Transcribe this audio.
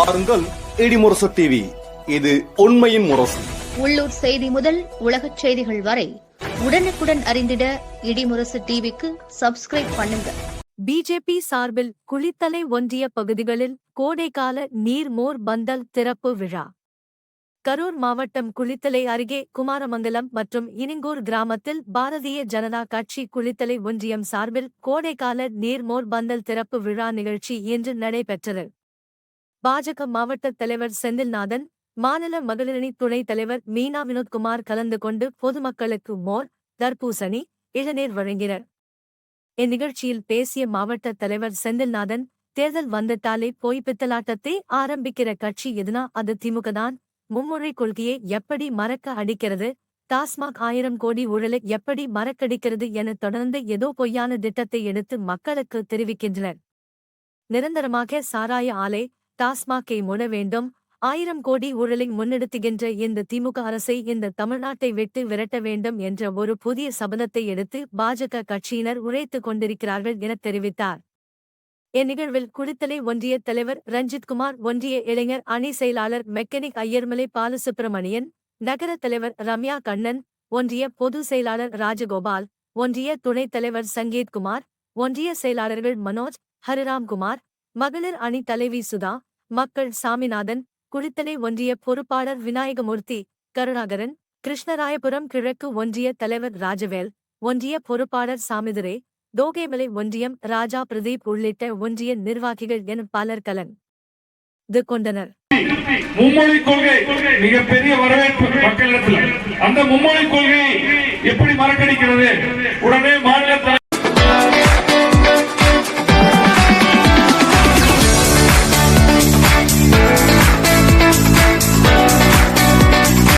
பாருங்கள் இடிமுரசு டிவி, இது உண்மையின் முரசு. உள்ளூர் செய்தி முதல் உலகச் செய்திகள் வரை உடனுக்குடன் அறிந்திட இடிமுரசு டிவிக்கு சப்ஸ்கிரைப் பண்ணுங்க. பிஜேபி சார்பில் குளித்தலை ஒன்றிய பகுதிகளில் கோடைக்கால நீர்மோர் பந்தல் திறப்பு விழா. கரூர் மாவட்டம் குளித்தலை அருகே குமாரமங்கலம் மற்றும் இனிங்கூர் கிராமத்தில் பாரதிய ஜனதா கட்சி குளித்தலை ஒன்றியம் சார்பில் கோடைக்கால நீர்மோர் பந்தல் திறப்பு விழா நிகழ்ச்சி இன்று நடைபெற்றது. பாஜக மாவட்ட தலைவர் செந்தில்நாதன், மாநில மகளிரணி துணைத் தலைவர் மீனா வினோத்குமார் கலந்து கொண்டு பொதுமக்களுக்கு மோர், தர்பூசணி, இளநீர் வழங்கினர். இந்நிகழ்ச்சியில் பேசிய மாவட்ட தலைவர் செந்தில்நாதன், தேர்தல் வந்துட்டாலே போய் பித்தலாட்டத்தை ஆரம்பிக்கிற கட்சி எதுனா அது திமுகதான். மும்மொழி கொள்கையை எப்படி மறக்க அடிக்கிறது, டாஸ்மாக் 1000 கோடி ஊழலை எப்படி மறக்கடிக்கிறது என தொடர்ந்து ஏதோ பொய்யான திட்டத்தை எடுத்து மக்களுக்கு தெரிவிக்கின்றனர். நிரந்தரமாக சாராய ஆலை, டாஸ்மாக்கை மூட வேண்டும், 1000 கோடி ஊழலை முன்னெடுத்துகின்ற இந்த திமுக அரசை இந்த தமிழ்நாட்டை விட்டு விரட்ட வேண்டும் என்ற ஒரு புதிய சபதத்தை எடுத்து பாஜக கட்சியினர் உழைத்துக் கொண்டிருக்கிறார்கள் என தெரிவித்தார். இந்நிகழ்வில் குளித்தலை ஒன்றிய தலைவர் ரஞ்சித்குமார், ஒன்றிய இளைஞர் அணி செயலாளர் மெக்கானிக் ஐயர்மலை பாலசுப்பிரமணியன், நகர தலைவர் ரம்யா கண்ணன், ஒன்றிய பொதுச் செயலாளர் ராஜகோபால், ஒன்றிய துணைத் தலைவர் சங்கீத்குமார், ஒன்றிய செயலாளர்கள் மனோஜ், ஹரிராம்குமார், மகளிர் அணி தலைவி சுதா, மக்கள் சாமிநாதன், குளித்தலை ஒன்றிய பொறுப்பாளர் விநாயகமூர்த்தி, கருணாகரன், கிருஷ்ணராயபுரம் கிழக்கு ஒன்றிய தலைவர் ராஜவேல், ஒன்றிய பொறுப்பாளர் சாமிதுரை, தோகேமலை ஒன்றியம் ராஜா பிரதீப் உள்ளிட்ட ஒன்றிய நிர்வாகிகள் என பலர் கலந்து கொண்டனர். மும்மொழி கொள்கை மிகப்பெரிய வரவேற்பு மக்களிடத்தில். அந்த மும்மொழி கொள்கையை எப்படி மறக்கடிக்கிறது? உடனே